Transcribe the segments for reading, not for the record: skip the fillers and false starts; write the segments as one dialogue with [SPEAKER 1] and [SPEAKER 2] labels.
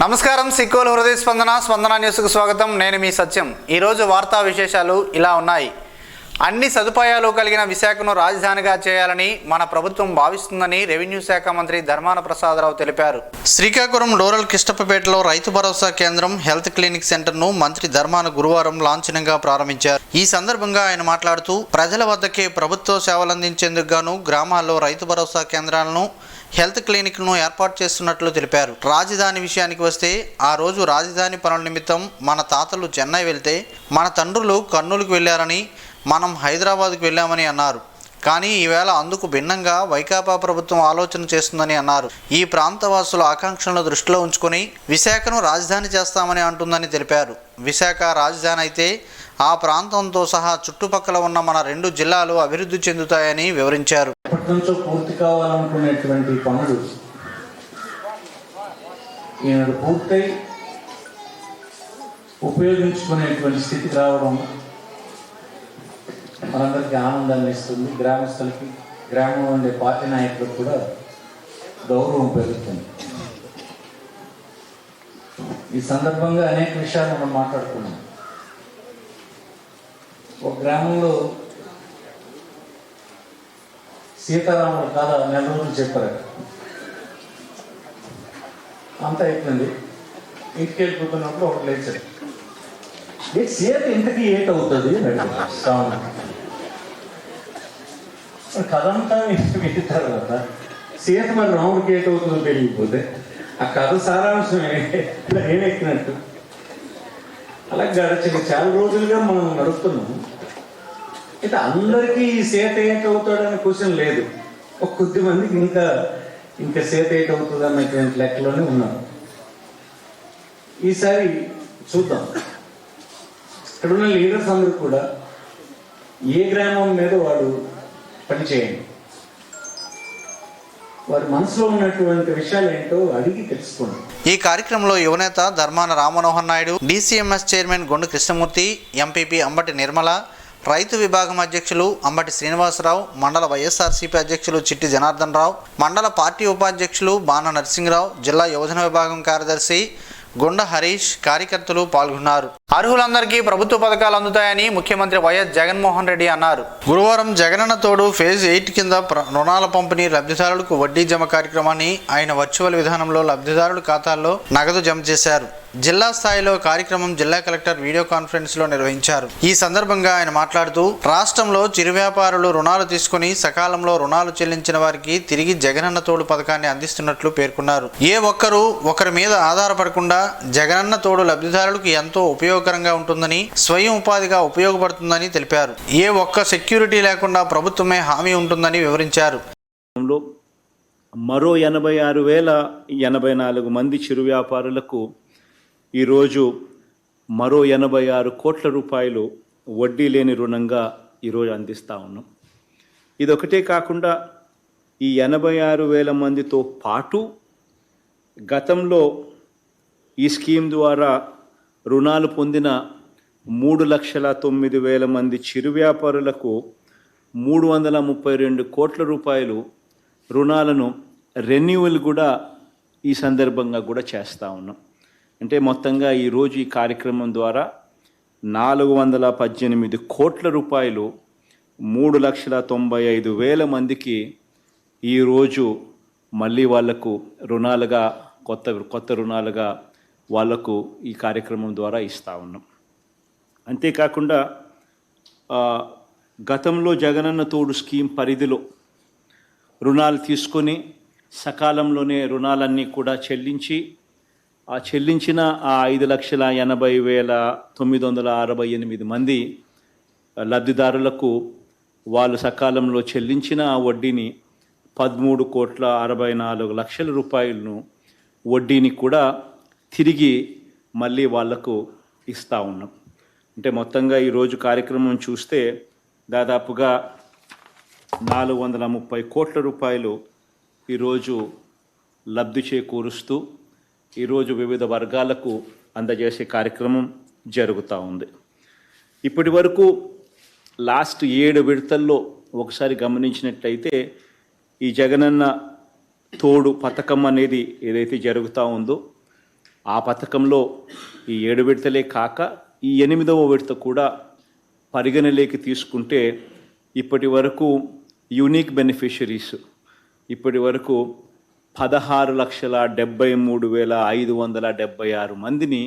[SPEAKER 1] నమస్కారం. సిక్కోలు హృదయ స్పందన న్యూస్కు స్వాగతం. నేను మీ సత్యం. ఈరోజు వార్తా విశేషాలు ఇలా ఉన్నాయి. అన్ని సదుపాయాలు కలిగిన విశాఖను రాజధానిగా చేయాలని మన ప్రభుత్వం భావిస్తుందని రెవెన్యూ శాఖ మంత్రి ధర్మాన ప్రసాదరావు తెలిపారు. శ్రీకాకుళం రూరల్ కిష్టపపేటలో రైతు భరోసా కేంద్రం, హెల్త్ క్లినిక్ సెంటర్ను మంత్రి ధర్మాన గురువారం లాంఛనంగా ప్రారంభించారు. ఈ సందర్భంగా ఆయన మాట్లాడుతూ ప్రజల వద్దకే ప్రభుత్వ సేవలందించేందుకు గాను గ్రామాల్లో రైతు భరోసా కేంద్రాలను, హెల్త్ క్లినిక్ను ఏర్పాటు చేస్తున్నట్లు తెలిపారు. రాజధాని విషయానికి వస్తే ఆ రోజు రాజధాని పనుల నిమిత్తం మన తాతలు చెన్నై వెళ్తే మన తండ్రులు కర్నూలుకు వెళ్లారని, మనం హైదరాబాద్కు వెళ్ళామని అన్నారు. కానీ ఈవేళ అందుకు భిన్నంగా వైకాపా ప్రభుత్వం ఆలోచన చేస్తుందని అన్నారు. ఈ ప్రాంతవాసుల ఆకాంక్షలను దృష్టిలో ఉంచుకొని విశాఖను రాజధాని చేస్తామని అంటుందని తెలిపారు. విశాఖ రాజధాని అయితే ఆ ప్రాంతంతో సహా చుట్టుపక్కల ఉన్న మన 2 జిల్లాలు అభివృద్ధి చెందుతాయని వివరించారు.
[SPEAKER 2] ఎప్పటినుంచో పూర్తి కావాలనుకునేటువంటి పనులు ఈనాడు పూర్తయి ఉపయోగించుకునేటువంటి స్థితికి రావడం మనందరికీ ఆనందాన్ని ఇస్తుంది. గ్రామస్తులకి, గ్రామంలో ఉండే పార్టీ నాయకులకు కూడా గౌరవం పెరుగుతుంది. ఈ సందర్భంగా అనేక విషయాలు మనం మాట్లాడుకున్నాం. ఒక గ్రామంలో సీతారాముల కథ నెల రోజులు చెప్పారు. అంతా అయిపోయింది. ఇంటికి వెళ్ళిపోతున్నప్పుడు ఒకటి లేచారు. సీత ఇంటికి ఏటవుతుంది కథ అంతా వింటారు కదా. సీత మరి రాముడికి ఏటవుతుందో తెలియకపోతే ఆ కథ సారాంశం ఏనెక్కినట్టు అలా గడిచిన చాలా రోజులుగా మనం నడుస్తున్నాము. అయితే అందరికీ సీత ఏటవుతాడనే క్వశ్చన్ లేదు. ఒక కొద్ది మందికి ఇంకా సీత ఏటవుతుంది అన్నటువంటి లెక్కలోనే ఉన్నారు. ఈసారి చూద్దాం. ఇక్కడున్న లీడర్స్ అందరూ కూడా ఏ గ్రామం మీద వాడు పనిచేయండి, వారి మనసులో ఉన్నటువంటి విషయాలు ఏంటో అడిగి తెలుసుకోండి.
[SPEAKER 1] ఈ కార్యక్రమంలో యువనేత Dharmana Ram Manohar Naidu, DCMS chairman Gondu Krishnamurthy, MPP Ambati Nirmala, రైతు విభాగం అధ్యక్షులు అంబటి శ్రీనివాసరావు, మండల వైఎస్ఆర్సీపీ అధ్యక్షులు చిట్టి జనార్దన్ రావు, మండల పార్టీ ఉపాధ్యక్షులు బాణ నరసింహరావు, జిల్లా యువజన విభాగం కార్యదర్శి గుండ హరీష్, కార్యకర్తలు పాల్గొన్నారు. అర్హులందరికీ ప్రభుత్వ పథకాలు అందుతాయని ముఖ్యమంత్రి వైఎస్ జగన్మోహన్ రెడ్డి అన్నారు. గురువారం జగనన్న తోడు ఫేజ్ 8 కింద రుణాల పంపిణీ, లబ్ధిదారులకు వడ్డీ జమ కార్యక్రమాన్ని ఆయన వర్చువల్ విధానంలో లబ్ధిదారుల ఖాతాల్లో నగదు జమ చేశారు. జిల్లా స్థాయిలో కార్యక్రమం జిల్లా కలెక్టర్ వీడియో కాన్ఫరెన్స్ లో నిర్వహించారు. ఈ సందర్భంగా ఆయన మాట్లాడుతూ రాష్ట్రంలో చిరు వ్యాపారులు రుణాలు తీసుకుని సకాలంలో రుణాలు చెల్లించిన వారికి తిరిగి జగనన్న తోడు పథకాన్ని అందిస్తున్నట్లు పేర్కొన్నారు. ఏ ఒక్కరూ ఒకరి మీద ఆధారపడకుండా జగనన్న తోడు లబ్ధిదారులకు ఎంతో ఉపయోగకరంగా ఉంటుందని, స్వయం ఉపాధిగా ఉపయోగపడుతుందని తెలిపారు. ఏ ఒక్క సెక్యూరిటీ లేకుండా ప్రభుత్వమే హామీ ఉంటుందని వివరించారు.
[SPEAKER 3] మరో 86,084 మంది చిరు వ్యాపారులకు ఈరోజు మరో 86 కోట్ల రూపాయలు వడ్డీ లేని రుణంగా ఈరోజు అందిస్తూ ఉన్నాం. ఇదొకటే కాకుండా ఈ 86,000 మందితో పాటు గతంలో ఈ స్కీమ్ ద్వారా రుణాలు పొందిన 3,09,000 మంది చిరు వ్యాపారులకు 332 కోట్ల రూపాయలు రుణాలను రెన్యువల్ కూడా ఈ సందర్భంగా కూడా చేస్తూ ఉన్నాం. అంటే మొత్తంగా ఈరోజు ఈ కార్యక్రమం ద్వారా 418 కోట్ల రూపాయలు 3,95,000 మందికి ఈరోజు మళ్ళీ వాళ్లకు రుణాలుగా కొత్త రుణాలుగా వాళ్లకు ఈ కార్యక్రమం ద్వారా ఇస్తూ ఉన్నాం. అంతేకాకుండా గతంలో జగనన్న తోడు స్కీమ్ పరిధిలో రుణాలు తీసుకొని సకాలంలోనే రుణాలన్నీ కూడా చెల్లించి ఆ చెల్లించిన 5,80,968 మంది లబ్ధిదారులకు వాళ్ళు సకాలంలో చెల్లించిన ఆ వడ్డీని 13,64,00,000 రూపాయలను వడ్డీని కూడా తిరిగి మళ్ళీ వాళ్లకు ఇస్తూ ఉన్నాం. అంటే మొత్తంగా ఈరోజు కార్యక్రమం చూస్తే దాదాపుగా 430 కోట్ల రూపాయలు ఈరోజు లబ్ధి చేకూరుస్తూ ఈరోజు వివిధ వర్గాలకు అందజేసే కార్యక్రమం జరుగుతూ ఉంది. ఇప్పటి వరకు లాస్ట్ 7 విడతల్లో ఒకసారి గమనించినట్లయితే ఈ జగనన్న తోడు పథకం అనేది ఏదైతే జరుగుతూ ఉందో ఆ పథకంలో ఈ 7 విడతలే కాక ఈ 8వ విడత కూడా పరిగణలోకి తీసుకుంటే ఇప్పటి వరకు యూనిక్ బెనిఫిషరీస్ ఇప్పటి వరకు 16,73,576 మందిని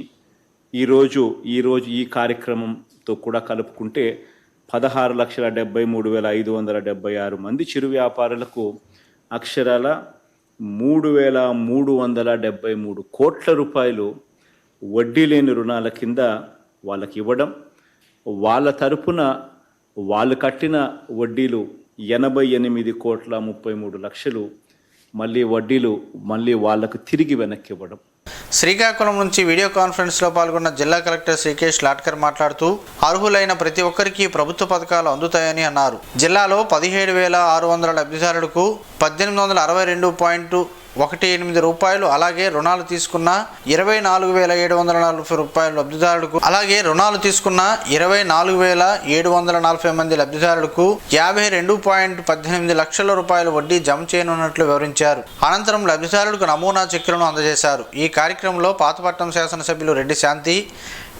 [SPEAKER 3] ఈరోజు ఈ కార్యక్రమంతో కూడా కలుపుకుంటే 16,73,576 మంది చిరు వ్యాపారులకు అక్షరాల 3,373 కోట్ల రూపాయలు వడ్డీ లేని రుణాల కింద వాళ్ళకి ఇవ్వడం, వాళ్ళ తరపున వాళ్ళు కట్టిన వడ్డీలు 88,33,00,000 మళ్ళీ వాళ్లకు తిరిగి వెనక్కి ఇవ్వడం.
[SPEAKER 1] శ్రీకాకుళం నుంచి వీడియో కాన్ఫరెన్స్లో పాల్గొన్న జిల్లా కలెక్టర్ శ్రీకేష్ లాట్కర్ మాట్లాడుతూ అర్హులైన ప్రతి ఒక్కరికి ప్రభుత్వ పథకాలు అందుతాయని అన్నారు. జిల్లాలో 17,600 లబ్ధిదారులకు 1862.18 రూపాయలు, అలాగే రుణాలు తీసుకున్న 24,740 రూపాయలు లబ్ధిదారులకు, అలాగే రుణాలు తీసుకున్న 24,740 మంది లబ్ధిదారులకు 52.18 లక్షల రూపాయల వడ్డీ జమ చేయనున్నట్లు వివరించారు. అనంతరం లబ్ధిదారులకు నమూనా చెక్కులను అందజేశారు. ఈ కార్యక్రమంలో పాతపట్నం శాసనసభ్యులు రెడ్డి శాంతి,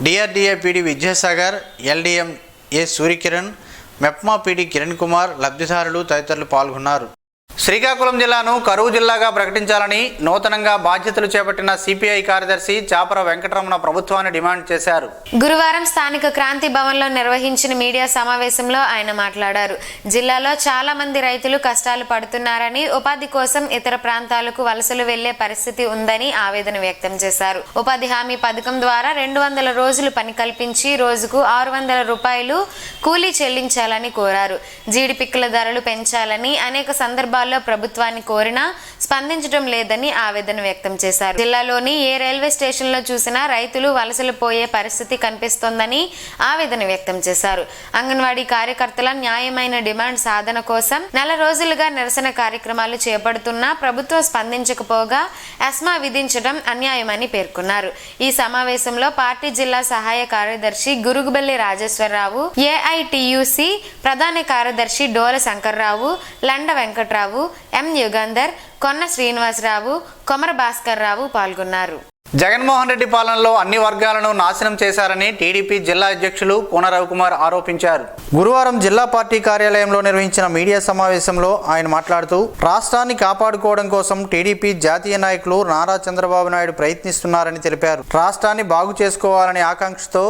[SPEAKER 1] డిఆర్డీఏ పీడీ విద్యాసాగర్, ఎల్డీఎం ఏ సూర్యకిరణ్, మెప్మా పీడీ కిరణ్ కుమార్, లబ్ధిదారులు తదితరులు పాల్గొన్నారు. శ్రీకాకుళం జిల్లాను కరువు జిల్లాగా ప్రకటించాలని నూతనంగా బాధ్యతలు చేపట్టిన సిపిఐ కార్యదర్శి చాపర వెంకటరమణ ప్రభుత్వాన్ని డిమాండ్ చేశారు.
[SPEAKER 4] గురువారం స్థానిక క్రాంతి భవన్లో నిర్వహించిన మీడియా సమావేశంలో ఆయన మాట్లాడారు. జిల్లాలో చాలా మంది రైతులు కష్టాలు పడుతున్నారని, ఉపాధి కోసం ఇతర ప్రాంతాలకు వలసలు వెళ్లే పరిస్థితి ఉందని ఆవేదన వ్యక్తం చేశారు. ఉపాధి హామీ పథకం ద్వారా 200 రోజులు పని కల్పించి రోజుకు 600 రూపాయలు కూలీ చెల్లించాలని కోరారు. జీడిపిక్కల ధరలు పెంచాలని అనేక సందర్భాల్లో ప్రభుత్వాన్ని కోరినా స్పందించడం లేదని ఆవేదన వ్యక్తం చేశారు. జిల్లాలోని ఏ రైల్వే స్టేషన్ లో చూసినా రైతులు వలసలు పోయే పరిస్థితి కనిపిస్తోందని ఆవేదన వ్యక్తం చేశారు. అంగన్వాడీ కార్యకర్తల న్యాయమైన డిమాండ్ సాధన కోసం నెల రోజులుగా నిరసన కార్యక్రమాలు చేపడుతున్నా ప్రభుత్వం స్పందించకపోగా ఎస్మా విధించడం అన్యాయమని పేర్కొన్నారు. ఈ సమావేశంలో పార్టీ జిల్లా సహాయ కార్యదర్శి గురుగుబెల్లి రాజేశ్వరరావు, ఏఐటియుసి ప్రధాన కార్యదర్శి డోల శంకర్రావు, లండ వెంకట్రావు, ఎం యుగంధర్, కొన్న శ్రీనివాసరావు, కొమర భాస్కర్ రావు పాల్గొన్నారు.
[SPEAKER 1] జగన్మోహన్ రెడ్డి పాలనలో అన్ని వర్గాలను నాశనం చేశారని టీడీపీ జిల్లా అధ్యక్షులు కోన రవికుమార్ ఆరోపించారు. గురువారం జిల్లా పార్టీ కార్యాలయంలో నిర్వహించిన మీడియా సమావేశంలో ఆయన మాట్లాడుతూ రాష్ట్రాన్ని కాపాడుకోవడం కోసం టీడీపీ జాతీయ నాయకులు నారా చంద్రబాబు నాయుడు ప్రయత్నిస్తున్నారని తెలిపారు. రాష్ట్రాన్ని బాగు చేసుకోవాలనే ఆకాంక్షతో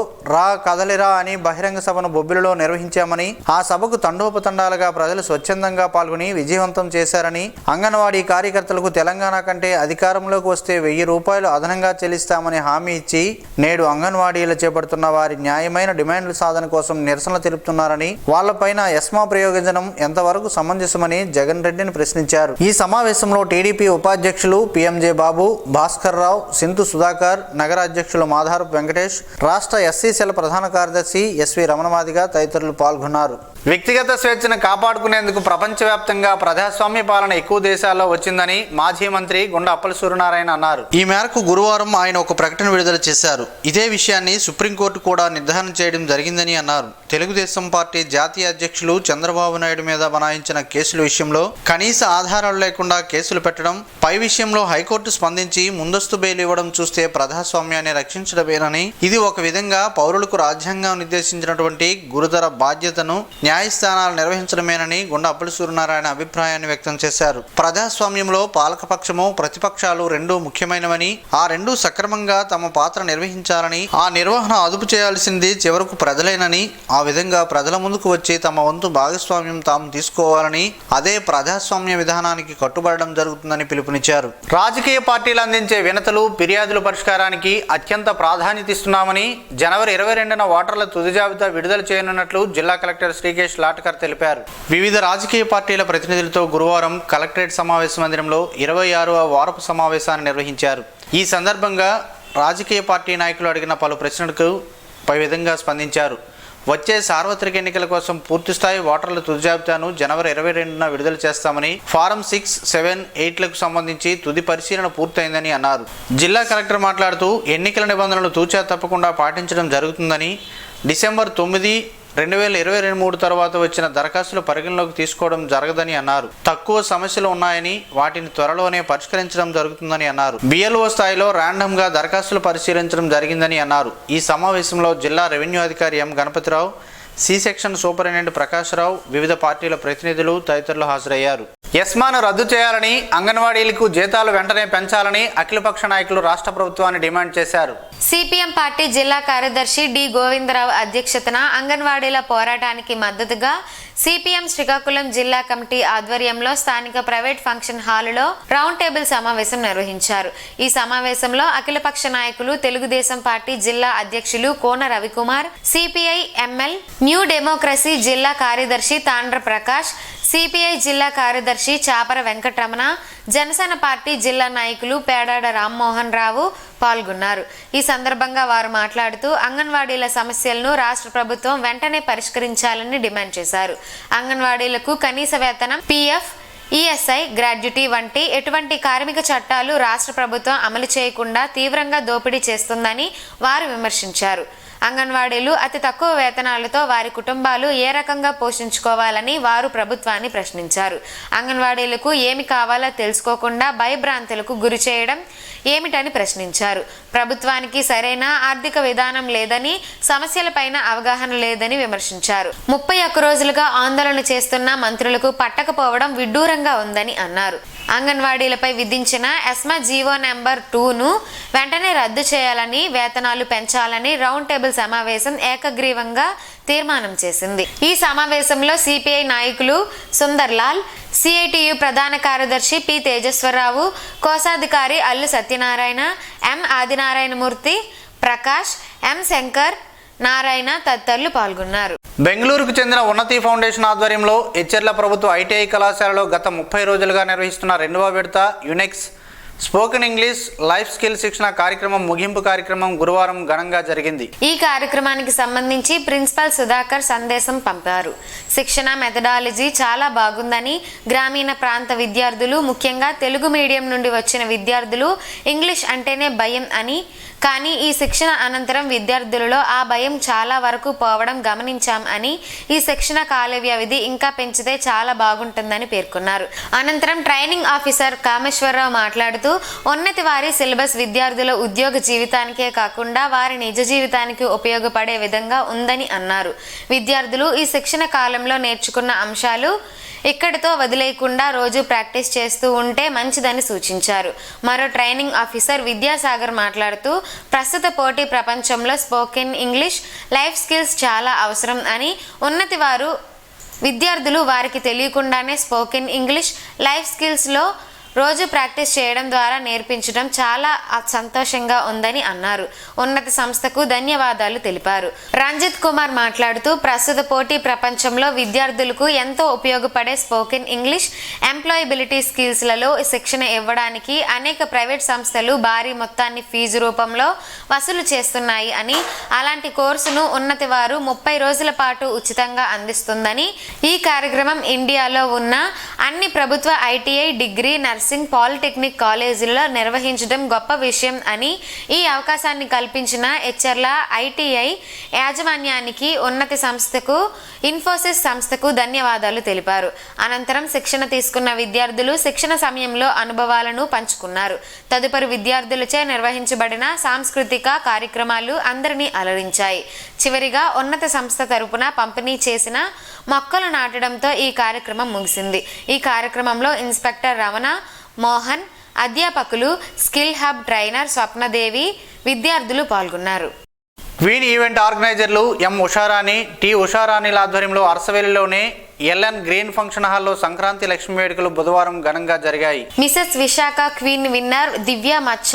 [SPEAKER 1] కదలిరా అని బహిరంగ సభను బొబ్బిలిలో నిర్వహించామని, ఆ సభకు తండోపతండాలుగా ప్రజలు స్వచ్ఛందంగా పాల్గొని విజయవంతం చేశారని, అంగన్వాడీ కార్యకర్తలకు తెలంగాణ కంటే అధికారంలోకి వస్తే 1000 రూపాయలు అదనంగా చెల్లిస్తామని హామీ ఇచ్చి నేడు అంగన్వాడీలు చేపడుతున్న వారి న్యాయమైన డిమాండ్ల సాధన కోసం నిరసనలు తెలుపుతున్నారని, వాళ్లపైన ఎస్మా ప్రయోగించడం ఎంతవరకు సమంజసమని జగన్ రెడ్డిని ప్రశ్నించారు. ఈ సమావేశంలో టీడీపీ ఉపాధ్యక్షులు పిఎంజే బాబు, భాస్కర్ రావు, సింతు సుధాకర్, నగర అధ్యక్షులు మాధారపు వెంకటేష్, రాష్ట్ర ఎస్సీ సెల్ ప్రధాన కార్యదర్శి ఎస్వి రమణమాదిగ తదితరులు పాల్గొన్నారు. వ్యక్తిగత స్వేచ్ఛను కాపాడుకునేందుకు ప్రపంచవ్యాప్తంగా ప్రజాస్వామ్య పాలన ఎక్కువ దేశాల్లో వచ్చిందని మాజీ మంత్రి గుండా అప్పల సూర్యనారాయణ అన్నారు. ఈ మేరకు గురువారం ఆయన ఒక ప్రకటన విడుదల చేశారు. ఇదే విషయాన్ని సుప్రీంకోర్టు కూడా నిర్ధారణ చేయడం జరిగిందని అన్నారు. తెలుగుదేశం పార్టీ జాతీయ అధ్యక్షులు చంద్రబాబు నాయుడు మీద బనాయించిన కేసుల విషయంలో కనీస ఆధారాలు లేకుండా కేసులు పెట్టడం, పై విషయంలో హైకోర్టు స్పందించి ముందస్తు బెయిల్ ఇవ్వడం చూస్తే ప్రజాస్వామ్యాన్ని రక్షించడమేనని, ఇది ఒక విధంగా పౌరులకు రాజ్యాంగం నిర్దేశించినటువంటి గురుతర బాధ్యతను న్యాయస్థానాలు నిర్వహించడమేనని గుండా అప్పల సూర్యనారాయణ అభిప్రాయాన్ని వ్యక్తం చేశారు. ప్రజాస్వామ్యంలో పాలకపక్షము, ప్రతిపక్షాలు రెండూ ముఖ్యమైనవని, ఆ రెండూ సక్రమంగా తమ పాత్ర నిర్వహించాలని, ఆ నిర్వహణ అదుపు చేయాల్సింది చివరకు ప్రజలేనని, ఆ విధంగా ప్రజల ముందుకు వచ్చి తమ వంతు భాగస్వామ్యం తాము తీసుకోవాలని, అదే ప్రజాస్వామ్య విధానానికి కట్టుబడడం జరుగుతుందని పిలుపునిచ్చారు. రాజకీయ పార్టీలు అందించే వినతులు, ఫిర్యాదుల పరిష్కారానికి అత్యంత ప్రాధాన్యత ఇస్తున్నామని జనవరి 22న ఓటర్ల తుది జాబితా విడుదల చేయనున్నట్లు జిల్లా కలెక్టర్ శ్రీకేష్ లాట్కర్ తెలిపారు. వివిధ రాజకీయ పార్టీల ప్రతినిధులతో గురువారం కలెక్టరేట్ సమావేశ మందిరంలో 26వ వారపు సమావేశాన్ని నిర్వహించారు. ఈ సందర్భంగా రాజకీయ పార్టీ నాయకులు అడిగిన పలు ప్రశ్నలకు పై విధంగా స్పందించారు. వచ్చే సార్వత్రిక ఎన్నికల కోసం పూర్తిస్థాయి ఓటర్ల తుది జాబితాను జనవరి 22న విడుదల చేస్తామని, ఫారం 6, 7, 8లకు సంబంధించి తుది పరిశీలన పూర్తయిందని అన్నారు. జిల్లా కలెక్టర్ మాట్లాడుతూ ఎన్నికల నిబంధనలు తూచా తప్పకుండా పాటించడం జరుగుతుందని, డిసెంబర్ 9 2023 తర్వాత వచ్చిన దరఖాస్తులు పరిగణలోకి తీసుకోవడం జరగదని అన్నారు. తక్కువ సమస్యలు ఉన్నాయని వాటిని త్వరలోనే పరిష్కరించడం జరుగుతుందని అన్నారు. బిఎల్ఓ స్థాయిలో ర్యాండమ్గా దరఖాస్తులు పరిశీలించడం జరిగిందని అన్నారు. ఈ సమావేశంలో జిల్లా రెవెన్యూ అధికారి M Ganapathi Rao, C section superintendent Prakash Rao, వివిధ పార్టీల ప్రతినిధులు తదితరులు హాజరయ్యారు. ఎస్మాను రద్దు చేయాలని, అంగన్వాడీలకు జీతాలు వెంటనే పెంచాలని అఖిలపక్ష నాయకులు రాష్ట్ర ప్రభుత్వాన్ని డిమాండ్ చేశారు.
[SPEAKER 4] సిపిఎం పార్టీ జిల్లా కార్యదర్శి డి గోవిందరావు అధ్యక్షతన అంగన్వాడీల పోరాటానికి మద్దతుగా సిపిఎం శ్రీకాకుళం జిల్లా కమిటీ ఆధ్వర్యంలో స్థానిక ప్రైవేట్ ఫంక్షన్ హాలులో రౌండ్ టేబుల్ సమావేశం నిర్వహించారు. ఈ సమావేశంలో అఖిలపక్ష నాయకులు, తెలుగుదేశం పార్టీ జిల్లా అధ్యక్షులు Kona Ravikumar, CPI ML new democracy జిల్లా కార్యదర్శి తాండ్ర ప్రకాష్, సిపిఐ జిల్లా కార్యదర్శి చాపర వెంకటరమణ, జనసేన పార్టీ జిల్లా నాయకులు పేడాడ రామ్మోహన్ రావు పాల్గొన్నారు. ఈ సందర్భంగా వారు మాట్లాడుతూ అంగన్వాడీల సమస్యలను రాష్ట్ర ప్రభుత్వం వెంటనే పరిష్కరించాలని డిమాండ్ చేశారు. అంగన్వాడీలకు కనీస వేతనం, పిఎఫ్, ఈఎస్ఐ, గ్రాడ్యుటీ వంటి ఎటువంటి కార్మిక చట్టాలు రాష్ట్ర ప్రభుత్వం అమలు చేయకుండా తీవ్రంగా దోపిడీ చేస్తుందని వారు విమర్శించారు. అంగన్వాడీలు అతి తక్కువ వేతనాలతో వారి కుటుంబాలు ఏ రకంగా పోషించుకోవాలని వారు ప్రభుత్వాన్ని ప్రశ్నించారు. అంగన్వాడీలకు ఏమి కావాలో తెలుసుకోకుండా భయభ్రాంతులకు గురి చేయడం ఏమిటని ప్రశ్నించారు. ప్రభుత్వానికి సరైన ఆర్థిక విధానం లేదని, సమస్యలపైన అవగాహన లేదని విమర్శించారు. 31 రోజులుగా ఆందోళన చేస్తున్న మంత్రులకు పట్టకపోవడం విడ్డూరంగా ఉందని అన్నారు. అంగన్వాడీలపై విధించిన ఎస్మా జీవో నెంబర్ 2ను వెంటనే రద్దు చేయాలని, వేతనాలు పెంచాలని రౌండ్ టేబుల్ సమావేశం ఏకగ్రీవంగా తీర్మానం చేసింది. ఈ సమావేశంలో సిపిఐ నాయకులు సుందర్లాల్, సిఐటియు ప్రధాన కార్యదర్శి పి తేజేశ్వరరావు, కోశాధికారి అల్లు సత్యనారాయణ, ఎం ఆదినారాయణమూర్తి, ప్రకాష్, ఎం శంకర్ నారాయణ తదితరులు పాల్గొన్నారు.
[SPEAKER 1] బెంగళూరుకు చెందిన ఉన్నతి ఫౌండేషన్ ఆధ్వర్యంలో ఎచ్చెర్ల ప్రభుత్వ ఐటీఐ కళాశాలలో గత 30 రోజులుగా నిర్వహిస్తున్న 2వ విడత యునెక్స్ స్పోకెన్ ఇంగ్లీష్ లైఫ్ స్కిల్ శిక్షణ కార్యక్రమం ముగింపు కార్యక్రమం గురువారం ఘనంగా జరిగింది.
[SPEAKER 4] ఈ కార్యక్రమానికి సంబంధించి ప్రిన్సిపల్ సుధాకర్ సందేశం పంపారు. శిక్షణ మెథడాలజీ చాలా బాగుందని, గ్రామీణ ప్రాంత విద్యార్థులు, ముఖ్యంగా తెలుగు మీడియం నుండి వచ్చిన విద్యార్థులు ఇంగ్లీష్ అంటేనే భయం అని, కానీ ఈ శిక్షణ అనంతరం విద్యార్థులలో ఆ భయం చాలా వరకు పోవడం గమనించాం అని, ఈ శిక్షణ కాల వ్యవధి ఇంకా పెంచితే చాలా బాగుంటుందని పేర్కొన్నారు. అనంతరం ట్రైనింగ్ ఆఫీసర్ కామేశ్వరరావు మాట్లాడుతూ ఉన్నతి వారి సిలబస్ విద్యార్థుల ఉద్యోగ జీవితానికే కాకుండా వారి నిజ జీవితానికి ఉపయోగపడే విధంగా ఉందని అన్నారు. విద్యార్థులు ఈ శిక్షణ కాలంలో నేర్చుకున్న అంశాలు ఇక్కడితో వదిలేయకుండా రోజు ప్రాక్టీస్ చేస్తూ ఉంటే మంచిదని సూచించారు. మరో ట్రైనింగ్ ఆఫీసర్ విద్యాసాగర్ మాట్లాడుతూ ప్రస్తుత పోటీ ప్రపంచంలో స్పోకెన్ ఇంగ్లీష్ లైఫ్ స్కిల్స్ చాలా అవసరం అని, ఉన్నతి వారు విద్యార్థులు వారికి తెలియకుండానే స్పోకెన్ ఇంగ్లీష్ లైఫ్ స్కిల్స్లో రోజు ప్రాక్టీస్ చేయడం ద్వారా నేర్పించడం చాలా సంతోషంగా ఉందని అన్నారు. ఉన్నత సంస్థకు ధన్యవాదాలు తెలిపారు. రంజిత్ కుమార్ మాట్లాడుతూ ప్రస్తుత పోటీ ప్రపంచంలో విద్యార్థులకు ఎంతో ఉపయోగపడే స్పోకెన్ ఇంగ్లీష్ ఎంప్లాయబిలిటీ స్కిల్స్లలో శిక్షణ ఇవ్వడానికి అనేక ప్రైవేట్ సంస్థలు భారీ మొత్తాన్ని ఫీజు రూపంలో వసూలు చేస్తున్నాయి అని, అలాంటి కోర్సును ఉన్నతి వారు 30 రోజుల పాటు ఉచితంగా అందిస్తుందని, ఈ కార్యక్రమం ఇండియాలో ఉన్న అన్ని ప్రభుత్వ ఐటీఐ, డిగ్రీ, నర్సింగ్, పాలిటెక్నిక్ కాలేజీల్లో నిర్వహించడం గొప్ప విషయం అని, ఈ అవకాశాన్ని కల్పించిన ఎచ్చెర్ల ఐటీఐ యాజమాన్యానికి, ఉన్నతి సంస్థకు, ఇన్ఫోసిస్ సంస్థకు ధన్యవాదాలు తెలిపారు. అనంతరం శిక్షణ తీసుకున్న విద్యార్థులు శిక్షణ సమయంలో అనుభవాలను పంచుకున్నారు. తదుపరి విద్యార్థులచే నిర్వహించబడిన సాంస్కృతిక కార్యక్రమాలు అందరినీ అలరించాయి. చివరిగా ఉన్నత సంస్థ తరపున పంపిణీ చేసిన మొక్కలు నాటడంతో ఈ కార్యక్రమం ముగిసింది. ఈ కార్యక్రమంలో ఇన్స్పెక్టర్ రమణ, మోహన్, అధ్యాపకులు, స్కిల్ హబ్ ట్రైనర్ స్వప్నదేవి, విద్యార్థులు పాల్గొన్నారు.
[SPEAKER 1] క్వీన్ ఈవెంట్ ఆర్గనైజర్లు ఎం ఉషారాణి, టి ఉషారాణిల ఆధ్వర్యంలో అరసవెల్లిలోనే ఎల్ఎన్ గ్రీన్ ఫంక్షన్ హాల్లో సంక్రాంతి లక్ష్మీ వేడుకలు బుధవారం ఘనంగా జరిగాయి.
[SPEAKER 4] మిసెస్ విశాఖ క్వీన్ విన్నర్ దివ్య మచ్చ,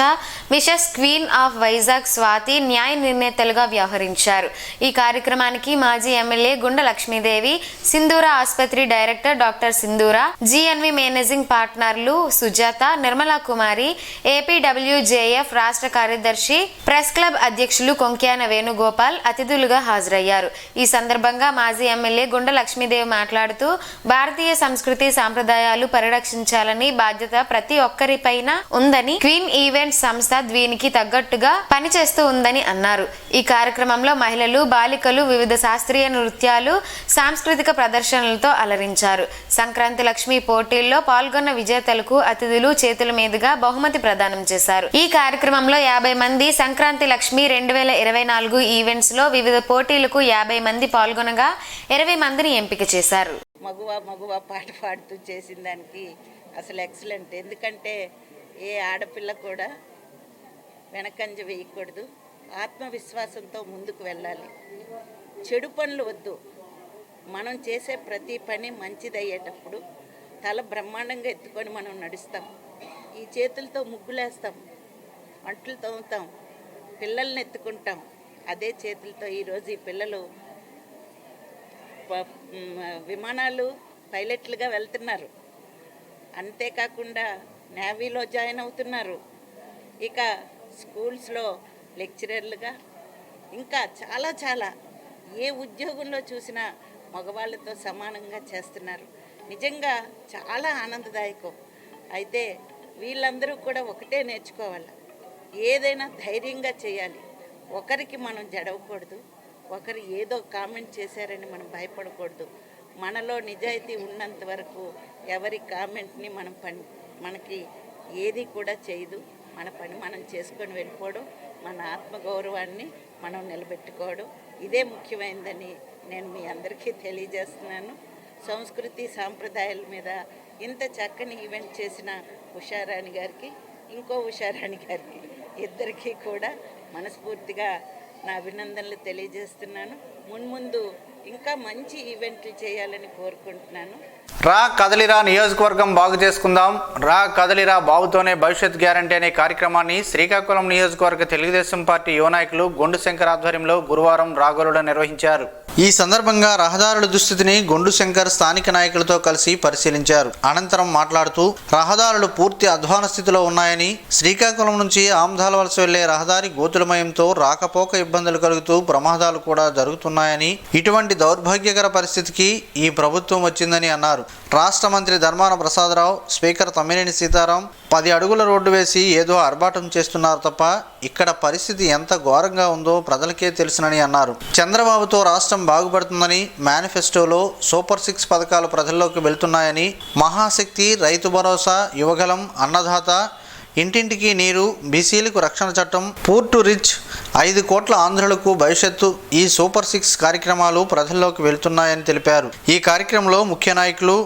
[SPEAKER 4] Mrs queen of Vizag Swathi న్యాయ నిర్ణేతలుగా వ్యవహరించారు. ఈ కార్యక్రమానికి మాజీ ఎమ్మెల్యే గుండ లక్ష్మీదేవి, సింధూర ఆసుపత్రి డైరెక్టర్ డాక్టర్ సింధూర, జిఎన్వి మేనేజింగ్ పార్ట్నర్లు సుజాత, నిర్మలా కుమారి, ఏపీడబ్ల్యూజేఎఫ్ రాష్ట్ర కార్యదర్శి, ప్రెస్ క్లబ్ అధ్యక్షులు కొంక్యాన వేణుగోపాల్ అతిథులుగా హాజరయ్యారు. ఈ సందర్భంగా మాజీ ఎమ్మెల్యే గుండ లక్ష్మీదేవి మాట్లాడుతూ భారతీయ సంస్కృతి సాంప్రదాయాలు పరిరక్షించాలని బాధ్యత ప్రతి ఒక్కరిపైన ఉందని క్వీన్ ఈవెంట్స్ సంస్థ దీనికి తగ్గట్టుగా పనిచేస్తూ ఉందని అన్నారు. ఈ కార్యక్రమంలో మహిళలు, బాలికలు వివిధ శాస్త్రీయ నృత్యాలు, సాంస్కృతిక ప్రదర్శనలతో అలరించారు. సంక్రాంతి లక్ష్మి పోటీల్లో పాల్గొన్న విజేతలకు అతిథులు చేతుల మీదుగా బహుమతి ప్రదానం చేశారు. ఈ కార్యక్రమంలో 50 మంది సంక్రాంతి లక్ష్మి 2024 ఈవెంట్స్ లో వివిధ పోటీలకు 50 మంది పాల్గొనగా 20 మందిని ఎంపిక చేశారు.
[SPEAKER 5] మగువ పాట పాడుతూ చేసిన దానికి అసలు ఎక్సలెంట్. ఎందుకంటే ఏ ఆడపిల్ల కూడా వెనకంజ వేయకూడదు, ఆత్మవిశ్వాసంతో ముందుకు వెళ్ళాలి. చెడు పనులు వద్దు. మనం చేసే ప్రతి పని మంచిదయ్యేటప్పుడు తల బ్రహ్మాండంగా ఎత్తుకొని మనం నడుస్తాం. ఈ చేతులతో ముగ్గులేస్తాం, అంట్లు తోముతాం, పిల్లల్ని ఎత్తుకుంటాం. అదే చేతులతో ఈరోజు ఈ పిల్లలు విమానాలు పైలట్లుగా వెళ్తున్నారు. అంతేకాకుండా నేవీలో జాయిన్ అవుతున్నారు. ఇక స్కూల్స్లో లెక్చరర్లుగా, ఇంకా చాలా ఏ ఉద్యోగంలో చూసినా మగవాళ్ళతో సమానంగా చేస్తున్నారు. నిజంగా చాలా ఆనందదాయకం. అయితే వీళ్ళందరూ కూడా ఒకటే నేర్చుకోవాలి, ఏదైనా ధైర్యంగా చేయాలి. ఒకరికి మనం జడవకూడదు, ఒకరు ఏదో కామెంట్ చేశారని మనం భయపడకూడదు. మనలో నిజాయితీ ఉన్నంత వరకు ఎవరి కామెంట్ని మనకి ఏది కూడా చేయదు. మన పని మనం చేసుకొని వెళ్ళిపోవడం, మన ఆత్మగౌరవాన్ని మనం నిలబెట్టుకోవడం, ఇదే ముఖ్యమైనదని నేను మీ అందరికీ తెలియజేస్తున్నాను. సంస్కృతి సాంప్రదాయాల మీద ఇంత చక్కని ఈవెంట్ చేసిన ఉషారాణి గారికి, ఇంకో ఉషారాణి గారికి, ఇద్దరికీ కూడా మనస్ఫూర్తిగా నా అభినందనలు తెలియజేస్తున్నాను. మున్ముందు ఇంకా మంచి ఈవెంట్లు చేయాలని కోరుకుంటున్నాను.
[SPEAKER 1] రా కదలిరా నియోజకవర్గం బాగు చేసుకుందాం, రా కదలిరా బాబుతోనే భవిష్యత్ గ్యారంటీ అనే కార్యక్రమాన్ని శ్రీకాకుళం నియోజకవర్గ తెలుగుదేశం పార్టీ యువ నాయకులు గొండు శంకర్ ఆధ్వర్యంలో గురువారం రాగోలులో నిర్వహించారు. ఈ సందర్భంగా రహదారుల దుస్థితిని గొండు శంకర్ స్థానిక నాయకులతో కలిసి పరిశీలించారు. అనంతరం మాట్లాడుతూ రహదారులు పూర్తి అధ్వాన స్థితిలో ఉన్నాయని, శ్రీకాకుళం నుంచి ఆమ్దాల వలస వెళ్లే రహదారి గోతులమయంతో రాకపోక ఇబ్బందులు కలుగుతూ ప్రమాదాలు కూడా జరుగుతున్నాయని, ఇటువంటి దౌర్భాగ్యకర పరిస్థితికి ఈ ప్రభుత్వం వచ్చిందని అన్నారు. రాష్ట్ర మంత్రి ధర్మాన ప్రసాదరావు, స్పీకర్ తమ్మినేని సీతారాం 10 అడుగుల రోడ్డు వేసి ఏదో ఆర్భాటం చేస్తున్నారు తప్ప ఇక్కడ పరిస్థితి ఎంత ఘోరంగా ఉందో ప్రజలకే తెలుసునని అన్నారు. చంద్రబాబుతో రాష్ట్రం బాగుపడుతుందని మేనిఫెస్టోలో సూపర్ 6 పథకాలు ప్రజల్లోకి వెళ్తున్నాయని, మహాశక్తి, రైతు భరోసా, యువగలం, అన్నదాత, ఇంటింటికి నీరు, బీసీలకు రక్షణ చట్టం, పూర్ టు రిచ్, 5 కోట్ల ఆంధ్రులకు భవిష్యత్తు, ఈ సూపర్ 6 కార్యక్రమాలు ప్రజల్లోకి వెళ్తున్నాయని తెలిపారు. ఈ కార్యక్రమంలో ముఖ్య నాయకులు,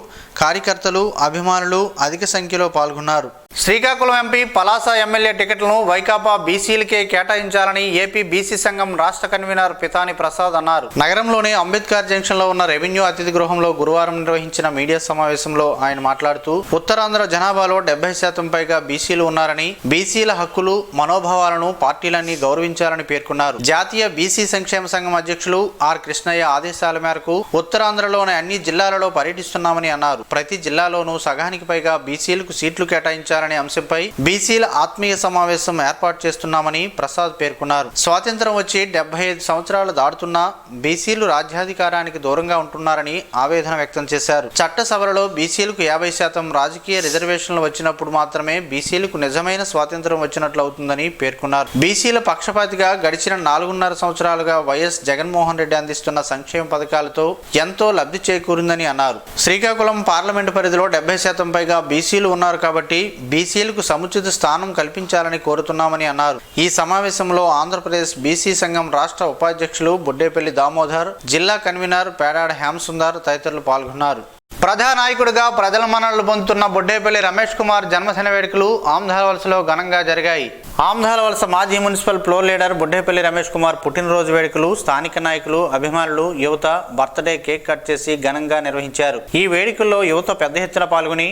[SPEAKER 1] కార్యకర్తలు, అభిమానులు అధిక సంఖ్యలో పాల్గొన్నారు. శ్రీకాకుళం ఎంపీ, పలాస ఎమ్మెల్యే టికెట్లను వైకాపా బీసీలకే కేటాయించాలని ఏపీ బీసీ సంఘం రాష్ట్ర కన్వీనర్ పితాని ప్రసాద్ అన్నారు. నగరంలోని అంబేద్కర్ జంక్షన్లో ఉన్న రెవెన్యూ అతిథి గృహంలో గురువారం నిర్వహించిన మీడియా సమావేశంలో ఆయన మాట్లాడుతూ ఉత్తరాంధ్ర జనాభాలో 70% పైగా బీసీలు ఉన్నారని, బీసీల హక్కులు, మనోభావాలను పార్టీలన్నీ గౌరవించాలని పేర్కొన్నారు. జాతీయ బీసీ సంక్షేమ సంఘం అధ్యక్షులు ఆర్ కృష్ణయ్య ఆదేశాల మేరకు ఉత్తరాంధ్రలోని అన్ని జిల్లాలలో పర్యటిస్తున్నామని అన్నారు. ప్రతి జిల్లాలోనూ సగానికి పైగా బీసీలకు సీట్లు కేటాయించాలని అంశంపై బీసీల ఆత్మీయ సమావేశం ఏర్పాటు చేస్తున్నామని ప్రసాద్ పేర్కొన్నారు. స్వాతంత్రం వచ్చి 75 సంవత్సరాలు దాటుతున్నా బీసీలు రాజ్యాధికారానికి దూరంగా ఉంటున్నారని ఆవేదన వ్యక్తం చేశారు. చట్ట సభలలో బీసీలకు 50% రాజకీయ రిజర్వేషన్లు వచ్చినప్పుడు మాత్రమే బీసీలకు నిజమైన స్వాతంత్రం వచ్చినట్లు అవుతుందని పేర్కొన్నారు. బీసీల పక్షపాతిగా గడిచిన 4.5 సంవత్సరాలుగా వైఎస్ జగన్మోహన్ రెడ్డి అందిస్తున్న సంక్షేమ పథకాలతో ఎంతో లబ్ధి చేకూరిందని అన్నారు. శ్రీకాకుళం పార్లమెంటు పరిధిలో 70% పైగా బీసీలు ఉన్నారు కాబట్టి బీసీలకు సముచిత స్థానం కల్పించాలని కోరుతున్నామని అన్నారు. ఈ సమావేశంలో ఆంధ్రప్రదేశ్ బీసీ సంఘం రాష్ట్ర ఉపాధ్యక్షులు బుడ్డేపల్లి దామోదర్, జిల్లా కన్వీనర్ పేడాడ హేమసుందర్ తదితరులు పాల్గొన్నారు. ప్రజానాయకుడిగా ప్రజల మన్ననలు పొందుతున్న బుడ్డేపల్లి రమేష్ కుమార్ జన్మదిన వేడుకలు ఆమ్దాల వలసలో ఘనంగా జరిగాయి. ఆమ్దాల వలస మాజీ municipal floor leader Buddepalli Ramesh Kumar పుట్టినరోజు వేడుకలు స్థానిక నాయకులు, అభిమానులు, యువత బర్త్డే కేక్ కట్ చేసి ఘనంగా నిర్వహించారు. ఈ వేడుకల్లో యువత పెద్ద ఎత్తున పాల్గొని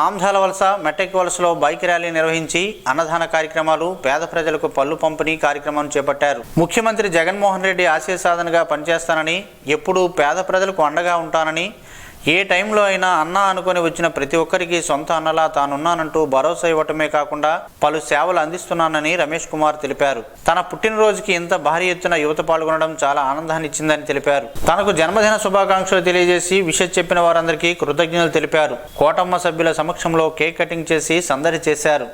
[SPEAKER 1] ఆమ్దాల వలస, మెట్టెక్ వలసలో బైక్ ర్యాలీ నిర్వహించి అన్నదాన కార్యక్రమాలు, పేద ప్రజలకు పళ్ళు పంపిణీ కార్యక్రమం చేపట్టారు. ముఖ్యమంత్రి జగన్మోహన్ రెడ్డి ఆశయ సాధనగా పనిచేస్తానని, ఎప్పుడూ పేద ప్రజలకు అండగా ఉంటానని, ఏ టైంలో అయినా అన్న అనుకొని వచ్చిన ప్రతి ఒక్కరికి సొంత అన్నలా తానున్నానంటూ భరోసా ఇవ్వటమే కాకుండా పలు సేవలు అందిస్తున్నానని రమేష్ కుమార్ తెలిపారు. తన పుట్టినరోజుకి ఇంత భారీ ఎత్తున యువత పాల్గొనడం చాలా ఆనందాన్ని ఇచ్చిందని తెలిపారు. తనకు జన్మదిన శుభాకాంక్షలు తెలియజేసి విషెస్ చెప్పిన వారందరికీ కృతజ్ఞతలు తెలిపారు. కోటమ్మ సభ్యుల సమక్షంలో కేక్ కటింగ్ చేసి సందడి చేశారు.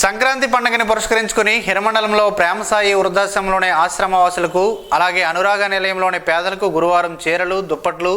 [SPEAKER 1] సంక్రాంతి పండుగని పురస్కరించుకుని హిరమండలంలో ప్రేమసాయి వృద్ధాశ్రమంలోని ఆశ్రమవాసులకు అలాగే అనురాగ నిలయంలోని పేదలకు గురువారం చీరలు, దుప్పట్లు,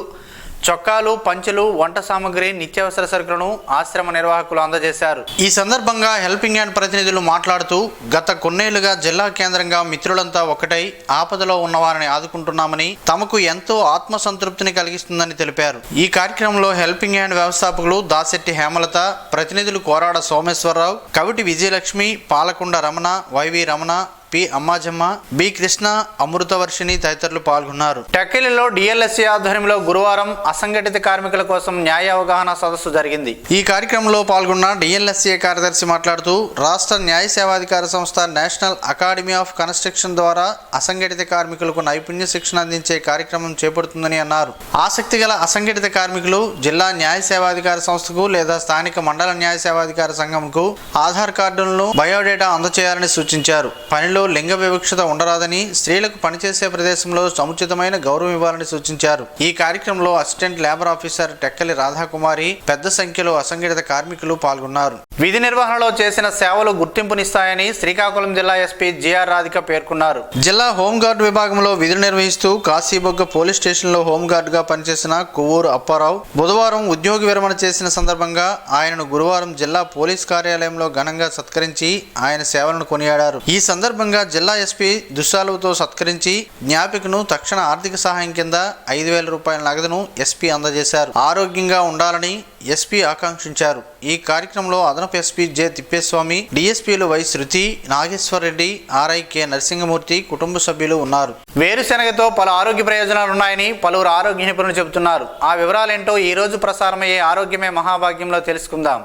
[SPEAKER 1] చొక్కాలు, పంచెలు, వంట సామాగ్రి, నిత్యావసర సరుకులను ఆశ్రమ నిర్వాహకులు అందజేశారు. ఈ సందర్భంగా హెల్పింగ్ హ్యాండ్ ప్రతినిధులు మాట్లాడుతూ గత కొన్నేళ్లుగా జిల్లా కేంద్రంగా మిత్రులంతా ఒకటై ఆపదలో ఉన్నవారిని ఆదుకుంటున్నామని, తమకు ఎంతో ఆత్మసంతృప్తిని కలిగిస్తుందని తెలిపారు. ఈ కార్యక్రమంలో హెల్పింగ్ హ్యాండ్ వ్యవస్థాపకులు దాశెట్టి హేమలత, ప్రతినిధులు Korada Someswara Rao, Kaviti Vijayalakshmi, Palakonda Ramana, YV Ramana, P Ammajamma, B Krishna, Amruthavarshini తదితరులు పాల్గొన్నారు. టెక్కలిలో డిఎల్ఎస్సీ ఆధ్వర్యంలో గురువారం అసంఘటిత కార్మికుల కోసం న్యాయ అవగాహన సదస్సు జరిగింది. ఈ కార్యక్రమంలో పాల్గొన్న డిఎల్ఎస్సీ కార్యదర్శి మాట్లాడుతూ రాష్ట్ర న్యాయ సేవాధికార సంస్థ నేషనల్ అకాడమీ ఆఫ్ కన్స్ట్రక్షన్ ద్వారా అసంఘటిత కార్మికులకు నైపుణ్య శిక్షణ అందించే కార్యక్రమం చేపడుతుందని అన్నారు. ఆసక్తి గల అసంఘటిత కార్మికులు జిల్లా న్యాయ సేవాధికార సంస్థకు లేదా స్థానిక మండల న్యాయ సేవాధికార సంఘంకు ఆధార్ కార్డులను, బయోడేటా అందజేయాలని సూచించారు. పనిలో లింగ వివక్షత ఉండరాదని, స్త్రీలకు పనిచేసే ప్రదేశంలో సముచితమైన గౌరవం ఇవ్వాలని సూచించారు. ఈ కార్యక్రమంలో assistant labour officer Tekkali Radhakumari, పెద్ద సంఖ్యలో అసంఘటిత కార్మికులు పాల్గొన్నారు. విధి నిర్వహణలో చేసిన సేవలు గుర్తింపునిస్తాయని శ్రీకాకుళం జిల్లా ఎస్పీ జిఆర్ రాధిక పేర్కొన్నారు. జిల్లా హోంగార్డు విభాగంలో విధులు నిర్వహిస్తూ కాశీబొగ్గ పోలీస్ స్టేషన్లో హోంగార్డుగా పనిచేసిన కొవ్వూరు అప్పారావు బుధవారం ఉద్యోగ విరమణ చేసిన సందర్భంగా ఆయనను గురువారం జిల్లా పోలీస్ కార్యాలయంలో ఘనంగా సత్కరించి ఆయన సేవలను కొనియాడారు. ఈ సందర్భంగా జిల్లా ఎస్పీ దుస్సాలుతో సత్కరించి జ్ఞాపికను తక్షణ ఆర్థిక సహాయం కింద 5,000 రూపాయల నగదును ఎస్పీ అందజేశారు. ఆరోగ్యంగా ఉండాలని ఎస్పీ ఆకాంక్షించారు. ఈ కార్యక్రమంలో అదనపు ఎస్పీ జె తిప్పేస్వామి, డిఎస్పీలు Y Sruthi, Nageswar Reddy, RI K Narasimhamurthy కుటుంబ సభ్యులు ఉన్నారు. వేరుశెనగతో పలు ఆరోగ్య ప్రయోజనాలు ఉన్నాయని పలువురు ఆరోగ్య నిపుణులు చెబుతున్నారు. ఆ వివరాలేంటో ఈ రోజు ప్రసారమయ్యే ఆరోగ్యమే మహాభాగ్యంలో తెలుసుకుందాం.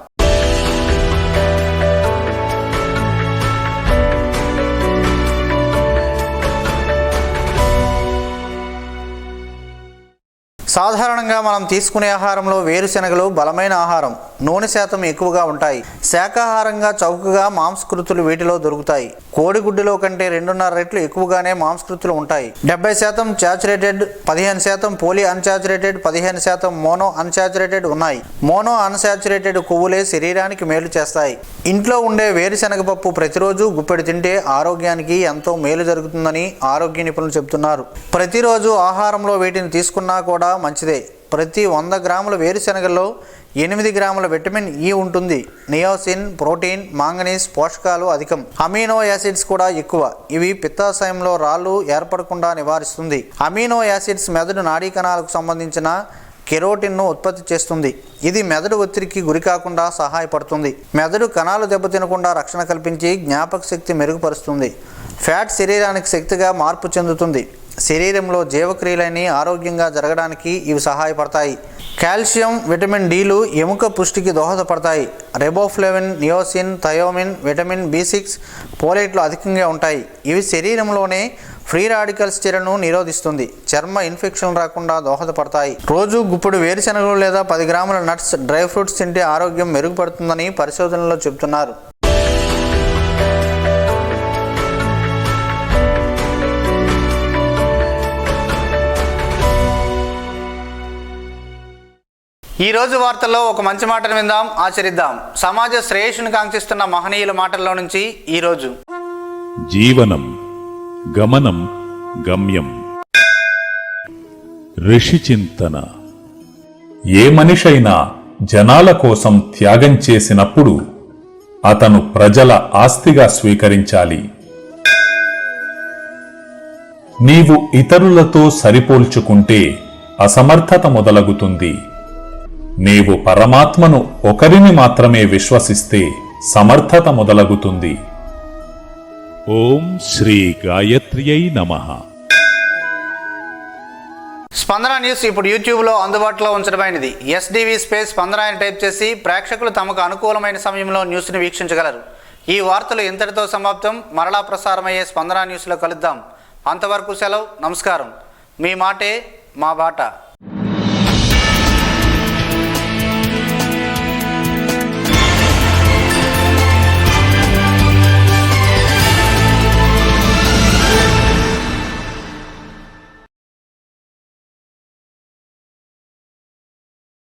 [SPEAKER 1] సాధారణంగా మనం తీసుకునే ఆహారంలో వేరుశెనగలు బలమైన ఆహారం, నూనె శాతం ఎక్కువగా ఉంటాయి. శాకాహారంగా చౌకగా మాంసకృతులు వీటిలో దొరుకుతాయి. కోడిగుడ్డులో కంటే 2.5 రెట్లు ఎక్కువగానే మాంసకృతులు ఉంటాయి. 70% శాచురేటెడ్, 15% పోలీ అన్సాచురేటెడ్, 15% మోనో అన్సాచురేటెడ్ ఉన్నాయి. మోనో అన్సాచురేటెడ్ కొవ్వులే శరీరానికి మేలు చేస్తాయి. ఇంట్లో ఉండే వేరుశెనగ పప్పు ప్రతిరోజు గుప్పెడు తింటే ఆరోగ్యానికి ఎంతో మేలు జరుగుతుందని ఆరోగ్య నిపుణులు చెబుతున్నారు. ప్రతిరోజు ఆహారంలో వీటిని తీసుకున్నా కూడా మంచిదే. ప్రతి 100 గ్రాముల వేరుశెనగల్లో 8 గ్రాముల విటమిన్ ఇ ఉంటుంది. నియోసిన్, ప్రోటీన్, మాంగనీస్ పోషకాలు అధికం. అమీనో యాసిడ్స్ కూడా ఎక్కువ. ఇవి పిత్తాశయంలో రాళ్ళు ఏర్పడకుండా నివారిస్తుంది. అమీనో యాసిడ్స్ మెదడు నాడీ కణాలకు సంబంధించిన కెరోటిన్ను ఉత్పత్తి చేస్తుంది. ఇది మెదడు ఒత్తిడికి గురి కాకుండా సహాయపడుతుంది. మెదడు కణాలు దెబ్బతినకుండా రక్షణ కల్పించి జ్ఞాపక శక్తి మెరుగుపరుస్తుంది. ఫ్యాట్ శరీరానికి శక్తిగా మార్పు చెందుతుంది. శరీరంలో జీవక్రియలని ఆరోగ్యంగా జరగడానికి ఇవి సహాయపడతాయి. కాల్షియం, విటమిన్ డిలు ఎముక పుష్టికి దోహదపడతాయి. రెబోఫ్లేవిన్, నియోసిన్, థయోమిన్, విటమిన్ B6, పోలేట్లు అధికంగా ఉంటాయి. ఇవి శరీరంలోనే ఫ్రీ రాడికల్స్ చర్యను నిరోధిస్తుంది. చర్మ ఇన్ఫెక్షన్ రాకుండా దోహదపడతాయి. రోజు గుప్పుడు వేరుశెనగలు లేదా 10 గ్రాముల నట్స్, డ్రై ఫ్రూట్స్ తింటే ఆరోగ్యం మెరుగుపడుతుందని పరిశోధనలో చెబుతున్నారు. ఈ రోజు వార్తల్లో ఒక మంచి మాటను విందాం, ఆచరిద్దాం. సమాజ శ్రేయస్సును కాంక్షిస్తున్న మహనీయుల మాటల్లో నుంచి ఈరోజు.
[SPEAKER 6] జీవనం గమనం గమ్యం. ఋషి చింతన. ఏ మనిషైనా జనాల కోసం త్యాగం చేసినప్పుడు అతను ప్రజల ఆస్తిగా స్వీకరించాలి. నీవు ఇతరులతో సరిపోల్చుకుంటే అసమర్థత మొదలగుతుంది. నీవు పరమాత్మను ఒకరిని మాత్రమే విశ్వసిస్తే సమర్థత మొదలగుతుంది. ఓం శ్రీ గాయత్ర్యై నమః.
[SPEAKER 1] స్పందన న్యూస్ ఇప్పుడు యూట్యూబ్లో అందుబాటులో ఉంచడమైనది. SDV స్పందన అని టైప్ చేసి ప్రేక్షకులు తమకు అనుకూలమైన సమయంలో న్యూస్ని వీక్షించగలరు. ఈ వార్తలు ఇంతటితో సమాప్తం. మరలా ప్రసారమయ్యే స్పందన న్యూస్లో కలుద్దాం. అంతవరకు సెలవు. నమస్కారం. మీ మాటే మా బాట.